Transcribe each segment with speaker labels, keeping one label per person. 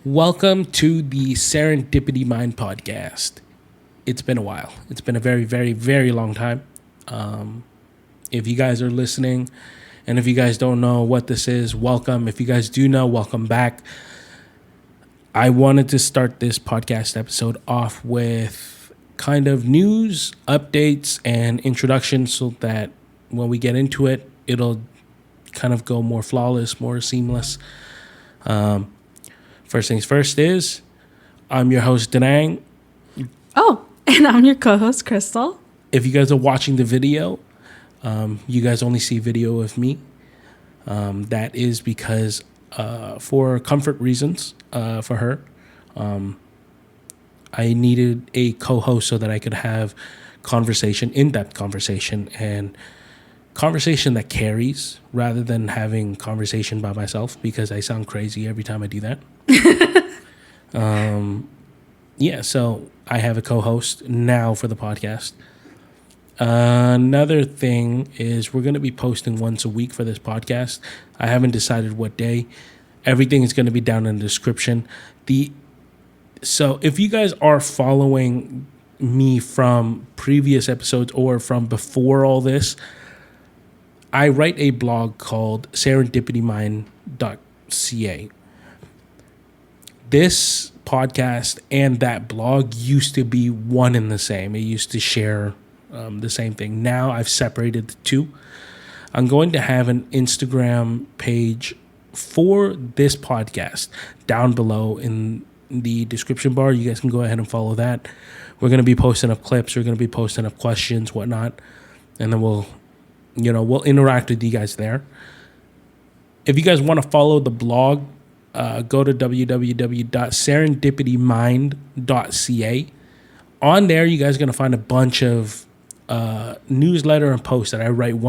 Speaker 1: Welcome to the Serendipity Mind podcast. It's been a while. It's been a very, very, very long time. If you guys are listening, and if you guys don't know what this is, welcome. If you guys do know, welcome back. I wanted to start this podcast episode off with kind of news, updates, and introductions so that when we get into it, it'll kind of go more flawless, more seamless. First things first is, I'm your host, Danang.
Speaker 2: Oh, and I'm your co-host, Crystal.
Speaker 1: If you guys are watching the video, you guys only see video of me. That is because for comfort reasons for her, I needed a co-host so that I could have conversation, in-depth conversation, and conversation that carries rather than having conversation by myself because I sound crazy every time I do that. So I have a co-host now for the podcast. Another thing is we're going to be posting once a week for this podcast. I haven't decided what day. Everything is going to be down in the description. So if you guys are following me from previous episodes or from before all this, I write a blog called serendipitymindpostcast. This podcast and that blog used to be one and the same. It used to share the same thing. Now I've separated the two. I'm going to have an Instagram page for this podcast down below in the description bar. You guys can go ahead and follow that. We're going to be posting up clips. We're going to be posting up questions, whatnot. And then we'll interact with you guys there. If you guys want to follow the blog, go to www.serendipitymindpostcast. On there, you guys are going to find a bunch of newsletter and posts that I write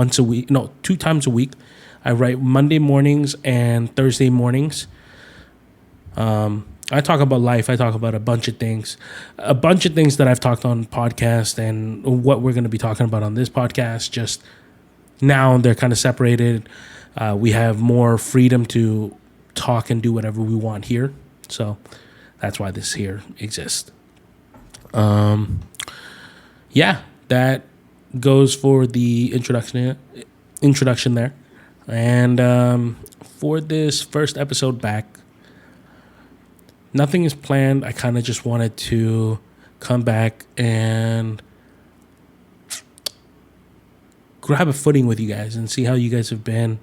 Speaker 1: two times a week. I write Monday mornings and Thursday mornings. I talk about life. I talk about a bunch of things that I've talked on podcast and what we're going to be talking about on this podcast. Just now they're kind of separated. We have more freedom to talk and do whatever we want here. So that's why this here exists. That goes for the introduction there. And for this first episode back, nothing is planned. I kind of just wanted to come back and grab a footing with you guys and see how you guys have been.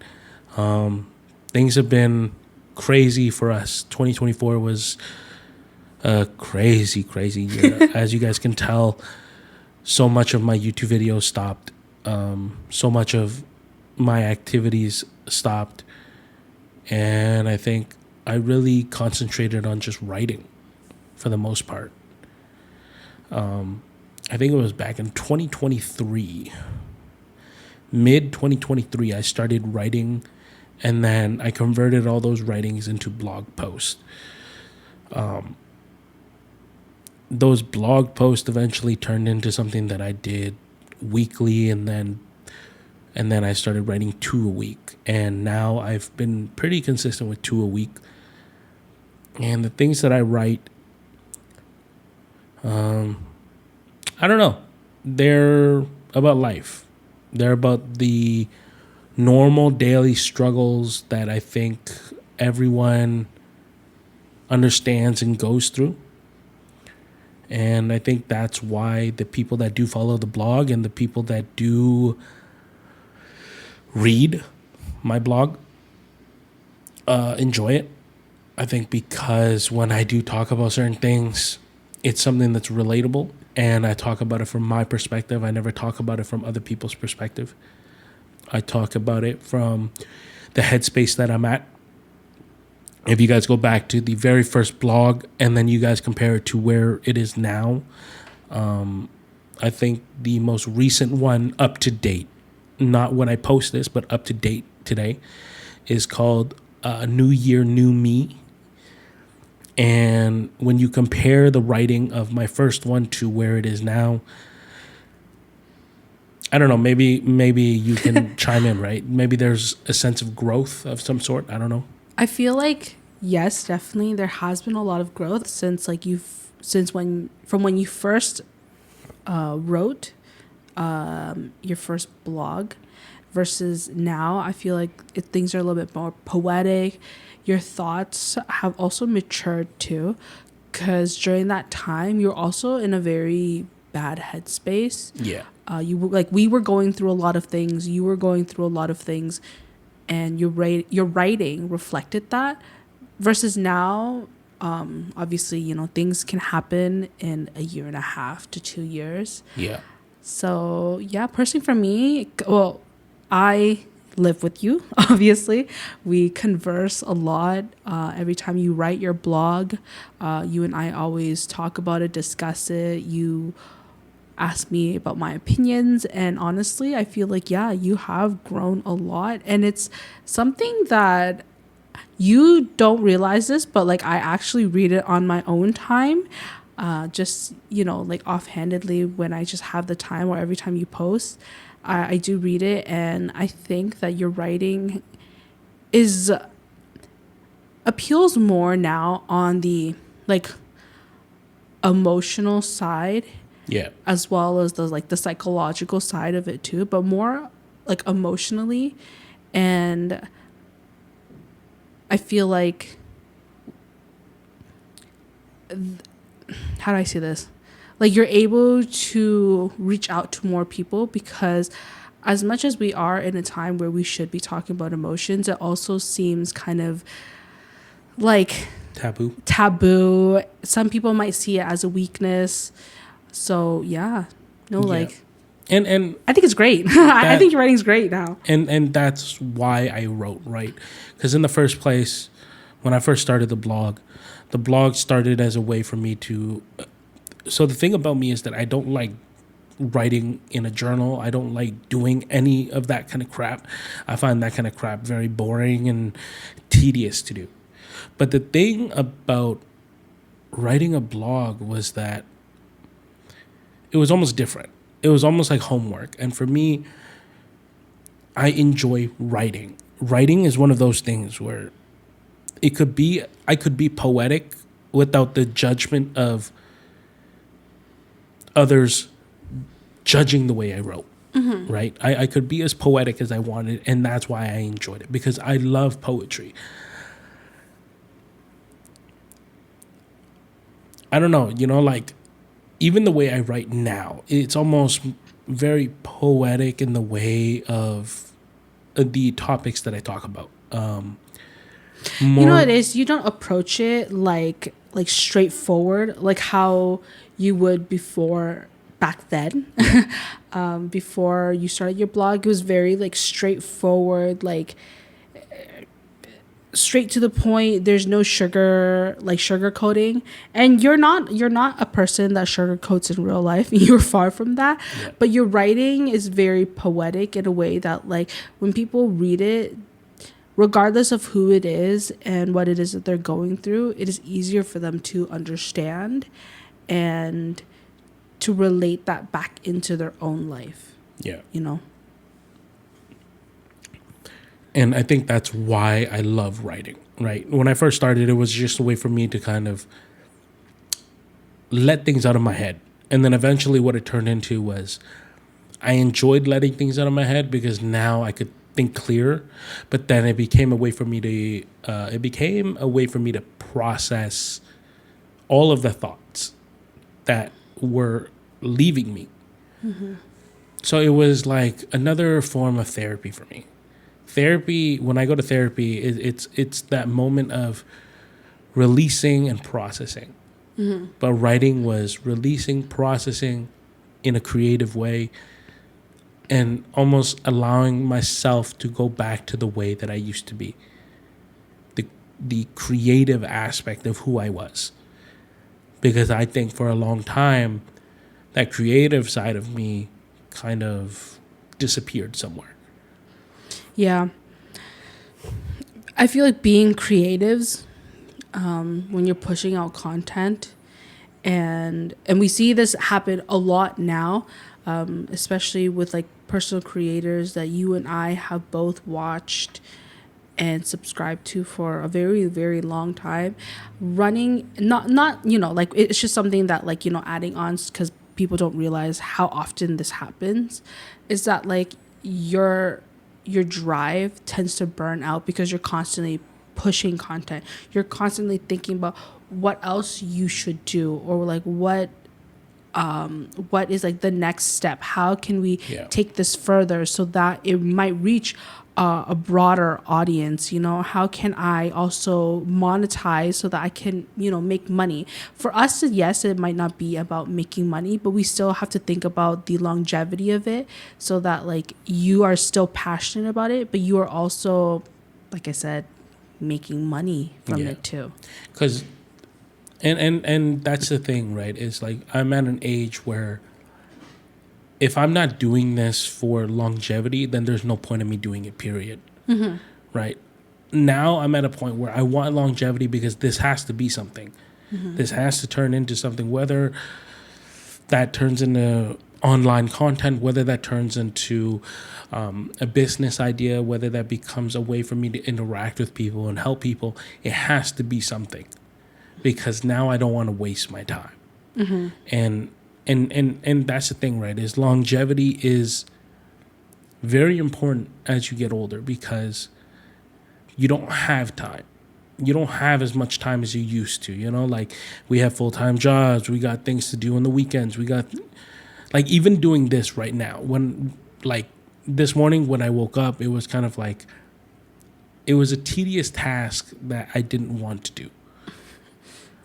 Speaker 1: Things have been crazy for us. 2024 was a crazy year. As you guys can tell, so much of my YouTube videos stopped. So much of my activities stopped. And I think I really concentrated on just writing for the most part. I think it was back in 2023. Mid 2023, I started writing, and then I converted all those writings into blog posts. Those blog posts eventually turned into something that I did weekly, and then I started writing 2 a week. And now I've been pretty consistent with 2 a week. And the things that I write, I don't know. They're about life. They're about the normal daily struggles that I think everyone understands and goes through. And I think that's why the people that do follow the blog and the people that do read my blog enjoy it. I think because when I do talk about certain things, it's something that's relatable, and I talk about it from my perspective. I never talk about it from other people's perspective. I talk about it from the headspace that I'm at. If you guys go back to the very first blog and then you guys compare it to where it is now, I think the most recent one up to date, not when I post this, but up to date today, is called New Year, New Me. And when you compare the writing of my first one to where it is now, I don't know, maybe you can chime in, right? Maybe there's a sense of growth of some sort. I don't know.
Speaker 2: I feel like Yes, definitely. There has been a lot of growth since when you first wrote your first blog versus now. I feel like things are a little bit more poetic. Your thoughts have also matured too, because during that time you're also in a very bad headspace.
Speaker 1: Yeah.
Speaker 2: We were going through a lot of things. You were going through a lot of things, and your writing reflected that. Versus now, obviously, things can happen in a year and a half to 2 years.
Speaker 1: Yeah.
Speaker 2: So yeah, personally for me, well, I live with you. Obviously, we converse a lot. Every time you write your blog, you and I always talk about it, discuss it. You ask me about my opinions, and honestly, I feel like you have grown a lot, and it's something that you don't realize this, but like I actually read it on my own time, just like offhandedly when I just have the time, or every time you post, I do read it, and I think that your writing is appeals more now on the like emotional side,
Speaker 1: Yeah.
Speaker 2: as well as the psychological side of it too, but more like emotionally. And I feel like, how do I say this? Like you're able to reach out to more people, because as much as we are in a time where we should be talking about emotions, it also seems kind of like taboo. Some people might see it as a weakness. So like,
Speaker 1: and
Speaker 2: I think it's great. I think your writing's great now.
Speaker 1: And that's why I wrote, right? Because in the first place, when I first started the blog started as a way for me to. So the thing about me is that I don't like writing in a journal. I don't like doing any of that kind of crap. I find that kind of crap very boring and tedious to do. But the thing about writing a blog was that it was almost different. It was almost like homework. And for me, I enjoy writing. Writing is one of those things where I could be poetic without the judgment of others judging the way I wrote. Mm-hmm. Right? I could be as poetic as I wanted, and that's why I enjoyed it, because I love poetry. I don't know, like even the way I write now, it's almost very poetic in the way of the topics that I talk about.
Speaker 2: It is, you don't approach it like straightforward, like how you would back then. Before you started your blog, it was very like straightforward, like straight to the point. There's no sugarcoating, and you're not a person that sugarcoats in real life. You're far from that. Yeah. But your writing is very poetic in a way that, like, when people read it, regardless of who it is and what it is that they're going through, it is easier for them to understand and to relate that back into their own life.
Speaker 1: Yeah. And I think that's why I love writing, right? When I first started, it was just a way for me to kind of let things out of my head. And then eventually what it turned into was I enjoyed letting things out of my head, because now I could think clearer. But then it became a way for me to process all of the thoughts that were leaving me. Mm-hmm. So it was like another form of therapy for me. Therapy, when I go to therapy, it's that moment of releasing and processing. Mm-hmm. But writing was releasing, processing in a creative way, and almost allowing myself to go back to the way that I used to be. The creative aspect of who I was. Because I think for a long time, that creative side of me kind of disappeared somewhere.
Speaker 2: Yeah. I feel like being creatives, when you're pushing out content, and we see this happen a lot now, especially with like personal creators that you and I have both watched and subscribed to for a very, very long time. Running, not like it's just something that like, adding on, because people don't realize how often this happens, is that like your drive tends to burn out because you're constantly pushing content. You're constantly thinking about what else you should do, or like what is like the next step. How can we take this further so that it might reach a broader audience? How can I also monetize so that I can make money? For us, yes, it might not be about making money, but we still have to think about the longevity of it, so that like you are still passionate about it, but you are also, like I said, making money from it too.
Speaker 1: Because and that's the thing, right? Is like I'm at an age where if I'm not doing this for longevity, then there's no point in me doing it, period. Mm-hmm. Right? Now I'm at a point where I want longevity because this has to be something. Mm-hmm. This has to turn into something, whether that turns into online content, whether that turns into a business idea, whether that becomes a way for me to interact with people and help people. It has to be something, because now I don't want to waste my time. Mm-hmm. And that's the thing, right? Is longevity is very important as you get older, because you don't have time. You don't have as much time as you used to. Like we have full-time jobs. We got things to do on the weekends. We got like even doing this right now. When like this morning when I woke up, it was kind of like it was a tedious task that I didn't want to do.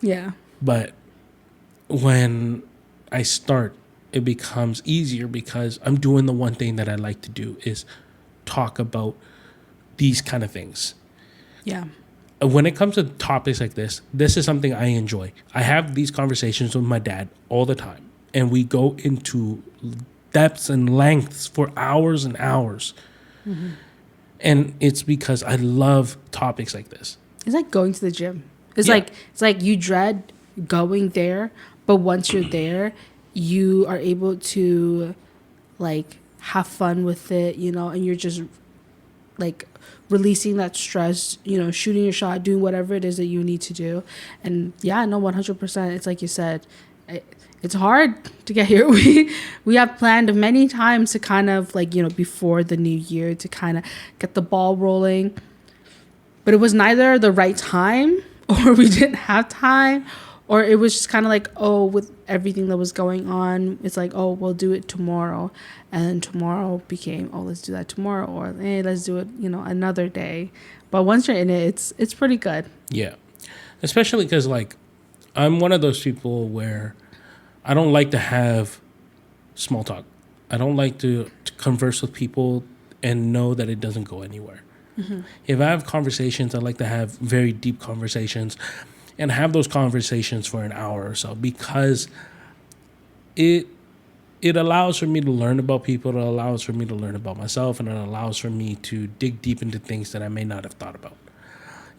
Speaker 2: Yeah.
Speaker 1: But when I start, it becomes easier because I'm doing the one thing that I like to do, is talk about these kind of things.
Speaker 2: Yeah.
Speaker 1: When it comes to topics like this is something I enjoy. I have these conversations with my dad all the time, and we go into depths and lengths for hours and hours. Mm-hmm. And it's because I love topics like this.
Speaker 2: It's like going to the gym. It's like you dread going there, but once you're there, you are able to like have fun with it, and you're just like releasing that stress, shooting your shot, doing whatever it is that you need to do. And 100%. It's like you said, it's hard to get here. We have planned many times to kind of like, before the new year, to kind of get the ball rolling, but it was neither the right time, or we didn't have time, or it was just kind of like, with everything that was going on, it's like, we'll do it tomorrow. And then tomorrow became, let's do that tomorrow, or hey, let's do it, another day. But once you're in it, it's pretty good.
Speaker 1: Yeah. Especially because like I'm one of those people where I don't like to have small talk. I don't like to converse with people and know that it doesn't go anywhere. Mm-hmm. If I have conversations, I like to have very deep conversations and have those conversations for an hour or so, because it allows for me to learn about people, it allows for me to learn about myself, and it allows for me to dig deep into things that I may not have thought about.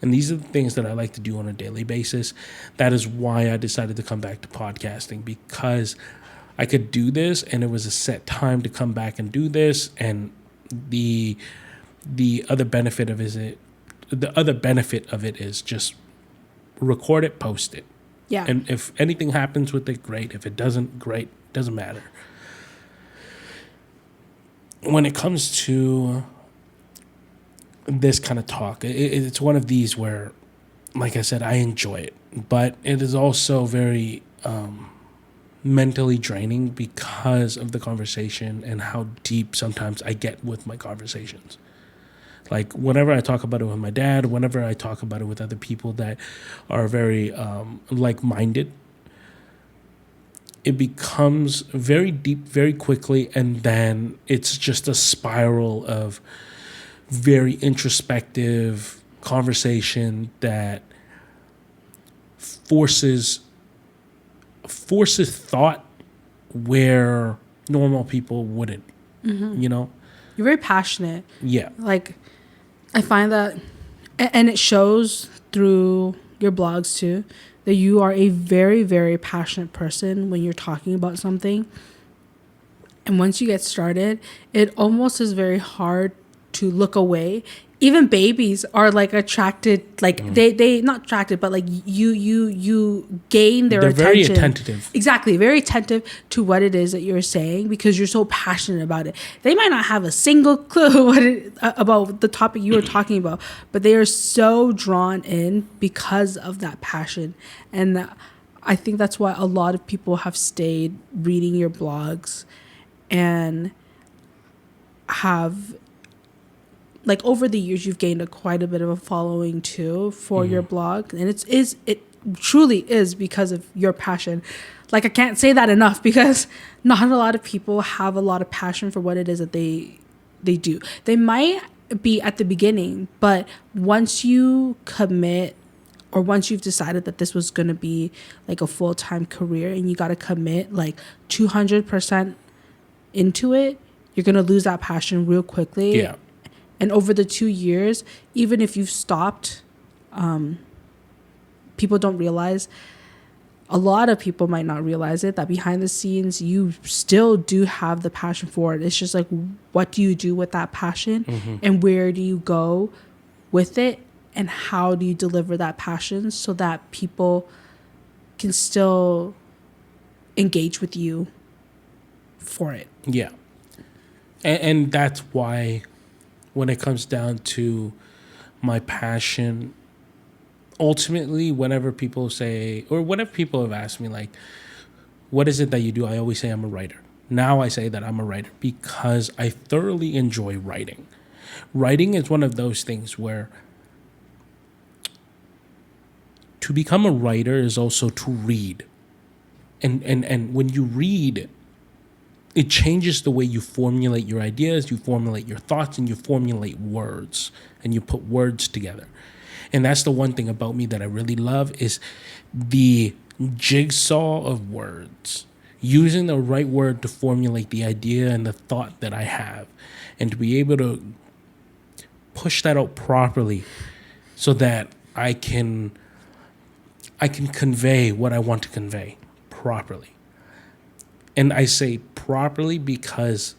Speaker 1: And these are the things that I like to do on a daily basis. That is why I decided to come back to podcasting, because I could do this and it was a set time to come back and do this. And the other benefit of it is just record it, post it.
Speaker 2: Yeah.
Speaker 1: And if anything happens with it, great. If it doesn't, great. Doesn't matter. When it comes to this kind of talk, it's one of these where, like I said, I enjoy it, but it is also very mentally draining because of the conversation and how deep sometimes I get with my conversations. Like whenever I talk about it with my dad, whenever I talk about it with other people that are very like-minded, it becomes very deep very quickly, and then it's just a spiral of very introspective conversation that forces thought where normal people wouldn't. Mm-hmm.
Speaker 2: You're very passionate.
Speaker 1: Yeah.
Speaker 2: Like I find that, and it shows through your blogs too, that you are a very, very passionate person when you're talking about something. And once you get started, it almost is very hard to look away. Even babies are like attracted, like they not attracted, but like you gain their
Speaker 1: They're
Speaker 2: attention.
Speaker 1: very attentive.
Speaker 2: Exactly, very attentive to what it is that you're saying because you're so passionate about it. They might not have a single clue about the topic you were talking about, but they are so drawn in because of that passion. And I think that's why a lot of people have stayed reading your blogs and have, like, over the years you've gained quite a bit of a following too for your blog, and it truly is because of your passion. Like, I can't say that enough because not a lot of people have a lot of passion for what it is that they do. They might be at the beginning, but once you commit, or once you've decided that this was going to be like a full-time career and you got to commit like 200% into it, you're going to lose that passion real quickly.
Speaker 1: Yeah.
Speaker 2: And over the 2 years, even if you've stopped, people don't realize, a lot of people might not realize it, that behind the scenes, you still do have the passion for it. It's just like, what do you do with that passion and where do you go with it? And how do you deliver that passion so that people can still engage with you for it?
Speaker 1: Yeah. And that's why when it comes down to my passion, ultimately, whenever people say, or whenever people have asked me, like, what is it that you do? I always say I'm a writer. Now I say that I'm a writer because I thoroughly enjoy writing. Writing is one of those things where to become a writer is also to read. And when you read, it changes the way you formulate your ideas, you formulate your thoughts, and you formulate words, and you put words together. And that's the one thing about me that I really love is the jigsaw of words, using the right word to formulate the idea and the thought that I have, and to be able to push that out properly so that I can convey what I want to convey properly. And I say properly because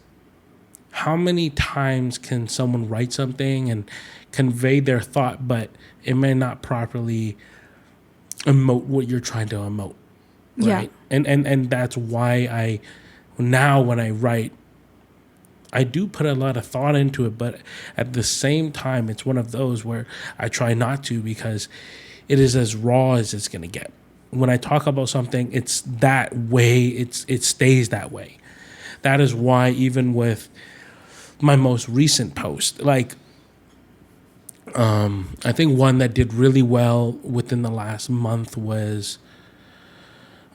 Speaker 1: how many times can someone write something and convey their thought, but it may not properly emote what you're trying to emote, right? Yeah. And that's why now when I write, I do put a lot of thought into it, but at the same time, it's one of those where I try not to because it is as raw as it's going to get. When I talk about something, it's that way. It stays that way. That is why even with my most recent post, like, I think one that did really well within the last month was,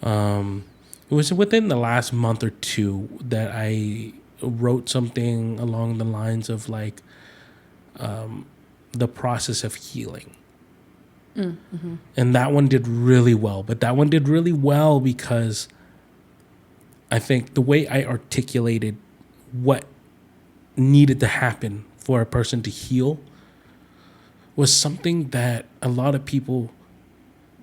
Speaker 1: it was within the last month or two that I wrote something along the lines of like, the process of healing. Mm-hmm. And that one did really well. But that one did really well because I think the way I articulated what needed to happen for a person to heal was something that a lot of people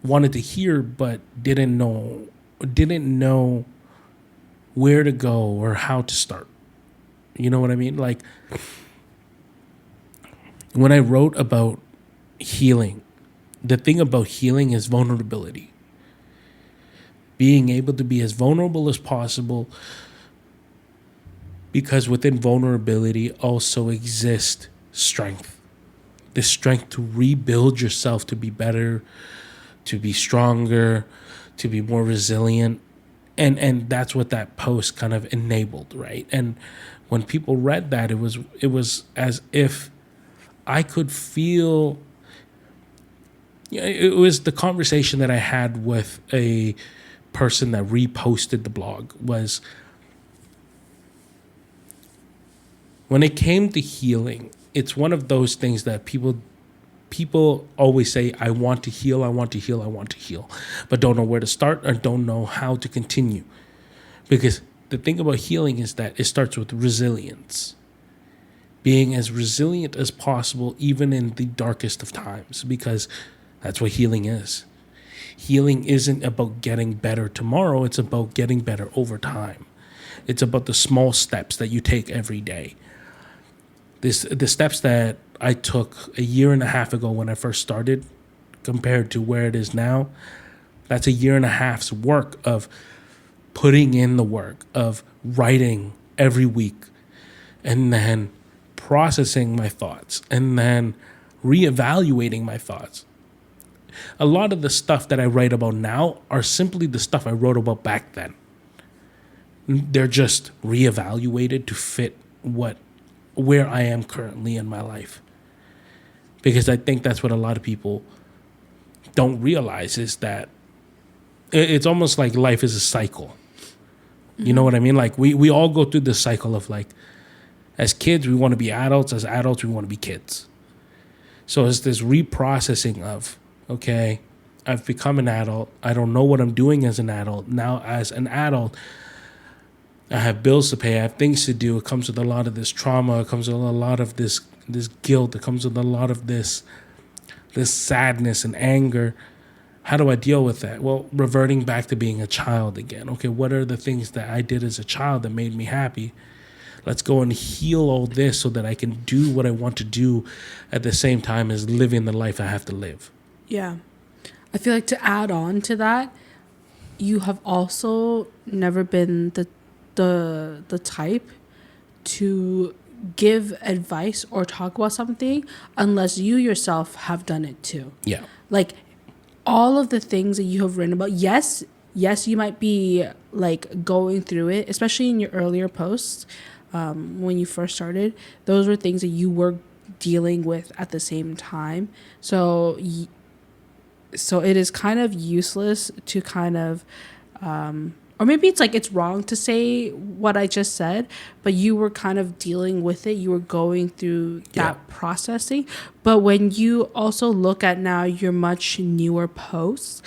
Speaker 1: wanted to hear but didn't know where to go or how to start. You know what I mean? Like, when I wrote about healing, the thing about healing is vulnerability. Being able to be as vulnerable as possible, because within vulnerability also exists strength. The strength to rebuild yourself, to be better, to be stronger, to be more resilient. And that's what that post kind of enabled, right? And when people read that, it was as if I could feel. It was the conversation that I had with a person that reposted the blog was, when it came to healing, it's one of those things that people always say, I want to heal, I want to heal, I want to heal, but don't know where to start or don't know how to continue. Because the thing about healing is that it starts with resilience. Being as resilient as possible, even in the darkest of times, because that's what healing is. Healing isn't about getting better tomorrow. It's about getting better over time. It's about the small steps that you take every day. the steps that I took a year and a half ago when I first started compared to where it is now, that's a year and a half's work of putting in the work of writing every week and then processing my thoughts and then reevaluating my thoughts. A lot of the stuff that I write about now are simply the stuff I wrote about back then. They're just reevaluated to fit where I am currently in my life. Because I think that's what a lot of people don't realize, is that it's almost like life is a cycle. You know what I mean? Like we all go through this cycle of, like, as kids, we want to be adults. As adults, we want to be kids. So it's this reprocessing of, okay, I've become an adult. I don't know what I'm doing as an adult. Now, as an adult, I have bills to pay. I have things to do. It comes with a lot of this trauma. It comes with a lot of this guilt. It comes with a lot of this sadness and anger. How do I deal with that? Well, reverting back to being a child again. Okay, what are the things that I did as a child that made me happy? Let's go and heal all this so that I can do what I want to do at the same time as living the life I have to live.
Speaker 2: Yeah. I feel like, to add on to that, you have also never been the type to give advice or talk about something unless you yourself have done it too.
Speaker 1: Yeah.
Speaker 2: Like, all of the things that you have written about, yes, you might be, like, going through it, especially in your earlier posts, when you first started. Those were things that you were dealing with at the same time. So it is kind of useless to kind of, or maybe it's like it's wrong to say what I just said, but you were kind of dealing with it. You were going through that processing. But when you also look at now your much newer posts,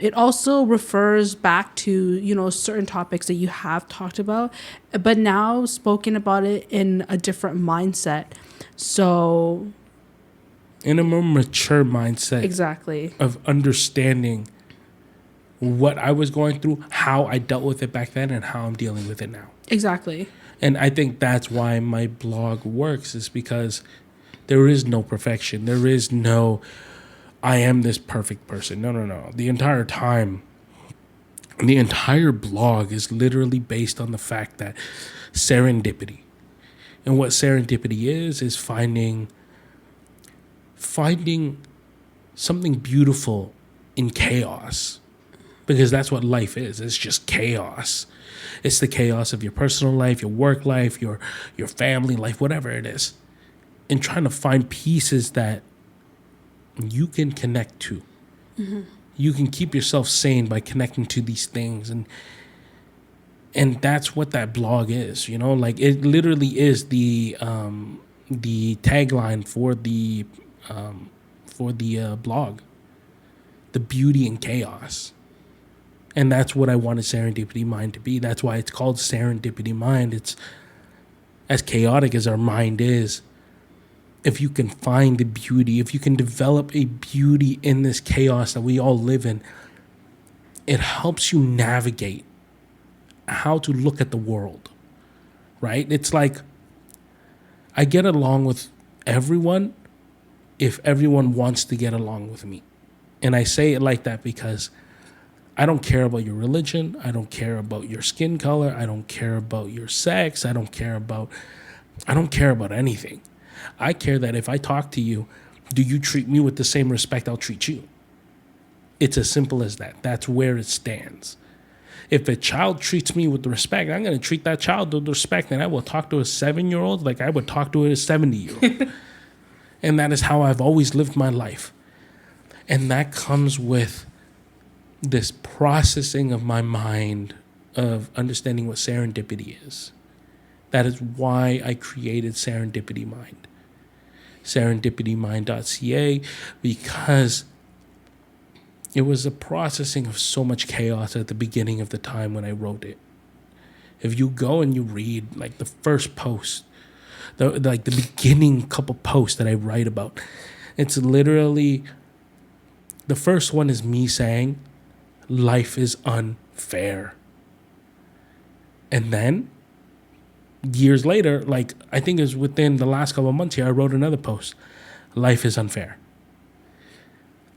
Speaker 2: it also refers back to, certain topics that you have talked about, but now spoken about it in a different mindset. So,
Speaker 1: in a more mature mindset.
Speaker 2: Exactly.
Speaker 1: Of understanding what I was going through, how I dealt with it back then, and how I'm dealing with it now.
Speaker 2: Exactly.
Speaker 1: And I think that's why my blog works, is because there is no perfection. There is no, I am this perfect person. No. The entire time, the entire blog is literally based on the fact that serendipity. And what serendipity is finding something beautiful in chaos. Because that's what life is. It's just chaos. It's the chaos of your personal life, your work life, your family life, whatever it is. And trying to find pieces that you can connect to. Mm-hmm. You can keep yourself sane by connecting to these things. And that's what that blog is, like it literally is the tagline for the blog, the beauty in chaos. And that's what I wanted Serendipity Mind to be. That's why it's called Serendipity Mind. It's as chaotic as our mind is. If you can find the beauty, if you can develop a beauty in this chaos that we all live in, it helps you navigate how to look at the world, right? It's like I get along with everyone if everyone wants to get along with me. And I say it like that because I don't care about your religion. I don't care about your skin color. I don't care about your sex. I don't care about anything. I care that if I talk to you, do you treat me with the same respect I'll treat you? It's as simple as that. That's where it stands. If a child treats me with respect, I'm going to treat that child with respect, and I will talk to a 7-year-old like I would talk to a 70-year-old. And that is how I've always lived my life. And that comes with this processing of my mind of understanding what serendipity is. That is why I created Serendipity Mind. Serendipitymind.ca, because it was a processing of so much chaos at the beginning of the time when I wrote it. If you go and you read like the first post, the beginning couple posts that I write about, it's literally, the first one is me saying, life is unfair. And then years later, like I think it was within the last couple of months here, I wrote another post. Life is unfair.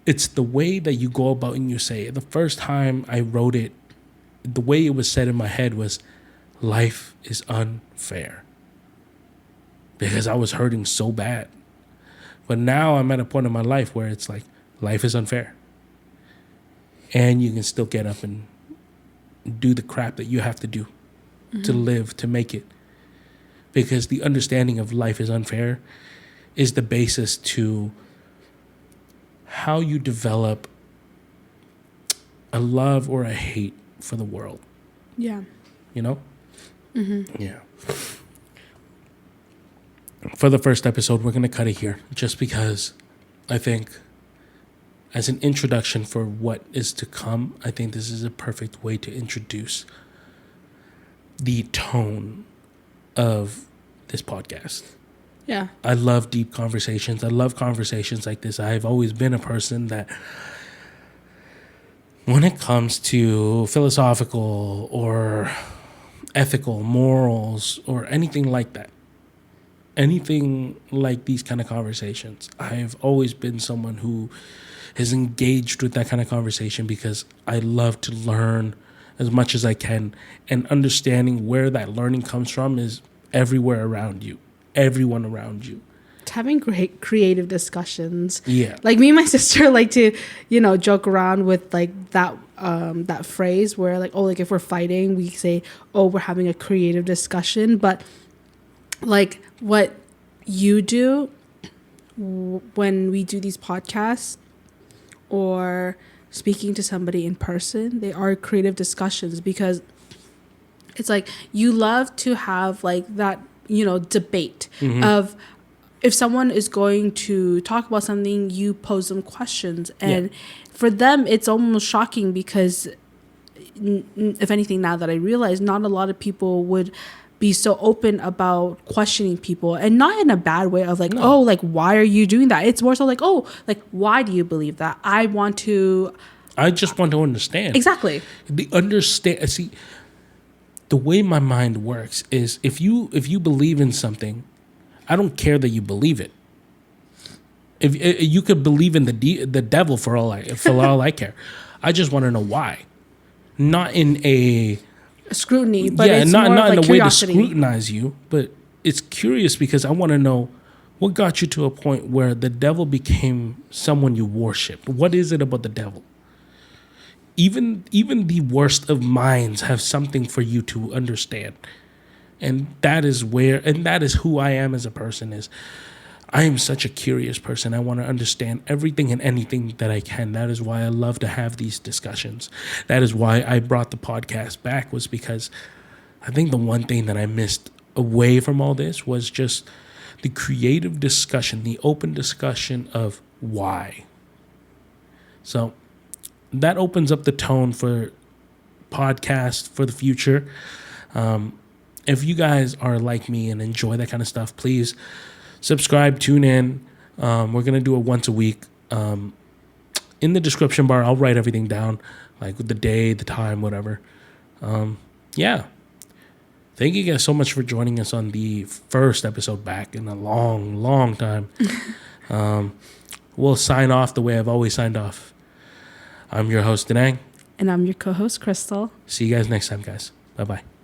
Speaker 1: It's the way that you go about and you say it. The first time I wrote it, the way it was said in my head was, life is unfair. Because I was hurting so bad. But now I'm at a point in my life where it's like, life is unfair. And you can still get up and do the crap that you have to do to live, to make it. Because the understanding of life is unfair is the basis to how you develop a love or a hate for the world.
Speaker 2: Yeah.
Speaker 1: You know? Mm-hmm. Yeah. For the first episode, we're going to cut it here just because I think as an introduction for what is to come, I think this is a perfect way to introduce the tone of this podcast.
Speaker 2: Yeah.
Speaker 1: I love deep conversations. I love conversations like this. I've always been a person that when it comes to philosophical or ethical, morals, or anything like that, anything like these kind of conversations, I've always been someone who is engaged with that kind of conversation because I love to learn as much as I can, and understanding where that learning comes from is everywhere around you, everyone around you.
Speaker 2: It's having great creative discussions.
Speaker 1: Yeah.
Speaker 2: Like me and my sister like to, joke around with like that phrase where like, oh, like if we're fighting, we say, oh, we're having a creative discussion. But like what you do when we do these podcasts or speaking to somebody in person, they are creative discussions because it's like you love to have like that, debate of if someone is going to talk about something, you pose them questions. And for them, it's almost shocking because if anything, now that I realize, not a lot of people would be so open about questioning people, and not in a bad way of like, oh, like, why are you doing that? It's more so like, oh, like, why do you believe that? I just want to understand. Exactly.
Speaker 1: See, the way my mind works is if you believe in something, I don't care that you believe it. If you could believe in the devil for all I care, I just want to know why. Not in a
Speaker 2: scrutiny, but
Speaker 1: it's not
Speaker 2: more
Speaker 1: in
Speaker 2: like
Speaker 1: a way to
Speaker 2: curiosity.
Speaker 1: scrutinize you, but it's curious because I want to know what got you to a point where the devil became someone you worship. What is it about the devil? Even the worst of minds have something for you to understand. And that is who I am as a person. Is I am such a curious person. I want to understand everything and anything that I can. That is why I love to have these discussions. That is why I brought the podcast back, was because I think the one thing that I missed away from all this was just the creative discussion, the open discussion of why. So that opens up the tone for podcast for the future. If you guys are like me and enjoy that kind of stuff, please subscribe, tune in. We're going to do it once a week. In the description bar, I'll write everything down, like the day, the time, whatever. Yeah. Thank you guys so much for joining us on the first episode back in a long, long time. We'll sign off the way I've always signed off. I'm your host, Denang.
Speaker 2: And I'm your co-host, Crystal.
Speaker 1: See you guys next time, guys. Bye-bye.